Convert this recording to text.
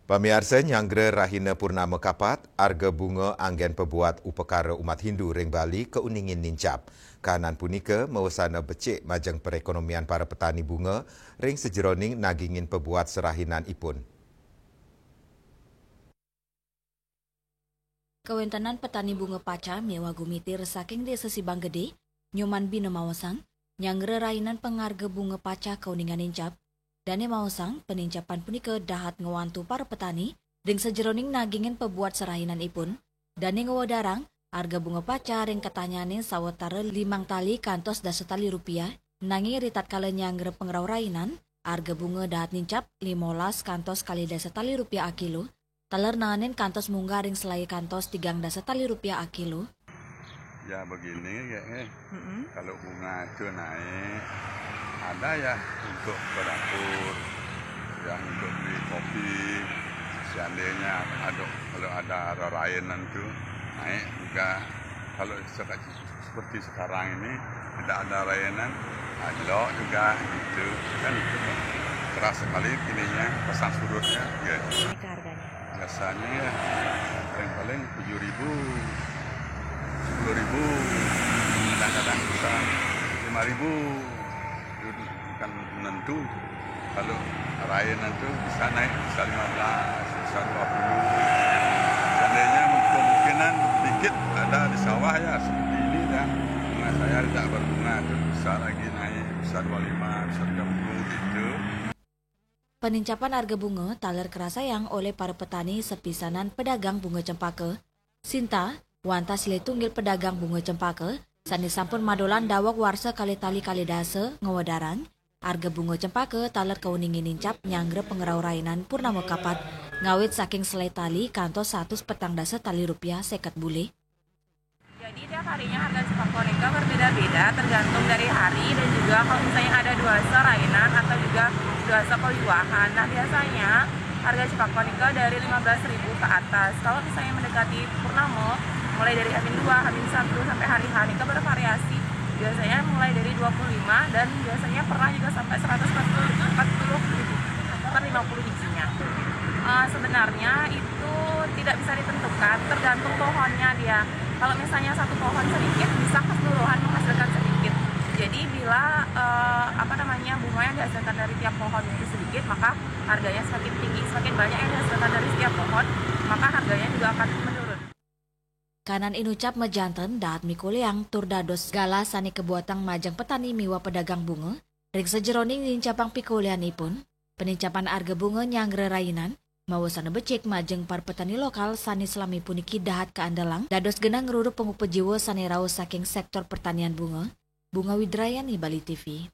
Pamiarsa nyanggre rahina purnama kapat, arga bunga anggen pebuat upakara umat Hindu ring Bali keuningin nincap. Kanan punika mawasana becik majang perekonomian para petani bunga ring sejeroning nagingin pebuat serahinan ipun. Kawentanan petani bunga paca mewa gumitir saking desa Sibang Gede, Nyoman Bina Mawasang, nyanggre rahinan pengarga bunga paca kauningan nincap, Dane Mawasang penincapan punika dahat ngewantu para petani ring sejeroning nagingin pebuat serahinan ipun. Dane ngewadarang harga bunga paca ring katanyane sawetara 5 tali kantos dasa tali rupiah. Nanging ritat kala nyanggre pengrau rahinan, harga bunga dahat nincap 15 kantos kali dasa tali rupiah a kilo. Taler nanganin kantos munggah ring selai kantos 3 dasa tali rupiah a kilo. Ya begini ya, kalau bunga itu naik, ada ya untuk berdapur, yang untuk beli kopi, seandainya kalau ada rarainan itu naik juga. Kalau seperti sekarang ini ada rainan, ada juga gitu kan, itu keras sekali ininya pesan surutnya. Ya. Biasanya ya paling 7.000, 10.000, kadang-kadang bisa 5.000. Bukan menentu. Kalau rainan itu bisa naik, bisa 15, bisa 20. Seandainya kemungkinan sedikit ada di sawah ya seperti ini dah. Bunga saya tidak berbunga itu bisa lagi naik, bisa 25, bisa 30 gitu. Penincapan harga bunga taler kerasayang oleh para petani sepisanan pedagang bunga cempaka. Sinta, wanta sile tunggil pedagang bunga cempaka, sani sampun madolan dawak warsa kali tali kali dasa ngawadarang. Harga bunga cempaka taler kauningin nincap nyanggre pengerau rainan purnama kapat, ngawit saking selai tali kantos 100 petang dasa tali rupiah sekat bule. Jadi tiap harinya harga cempaka nikah berbeda-beda tergantung dari hari dan juga kalau misalnya ada duasa rainan atau juga duasa koliwahan. Nah biasanya harga cempaka nikah dari 15.000 ke atas. Kalau misalnya mendekati purnama, mulai dari H-2, H-1 sampai hari H nikah bervariasi. Biasanya mulai dari 25 dan biasanya pernah juga sampai 140 ribu per 50 bijinya. Sebenarnya itu tidak bisa ditentukan, tergantung pohonnya dia. Kalau misalnya satu pohon sedikit bisa keseluruhan menghasilkan sedikit. Jadi bila bunga yang dihasilkan dari tiap pohon itu sedikit, maka harganya semakin tinggi. Semakin banyak yang dihasilkan dari setiap pohon, maka harganya juga akan menurun. Kanan inucap mejanten dahat mikuliang turdados gala sani kebuatan majang petani miwa pedagang bunga. Ring sejeroning nincapang pikulianipun, penincapan harga bunga nyanggre rainan, mawasana becik majeng par petani lokal sani selami puniki dahat keandalang, dados genang ngerurup pengupejiwa sani raos saking sektor pertanian bunga. Bunga Widrayani, Bali TV.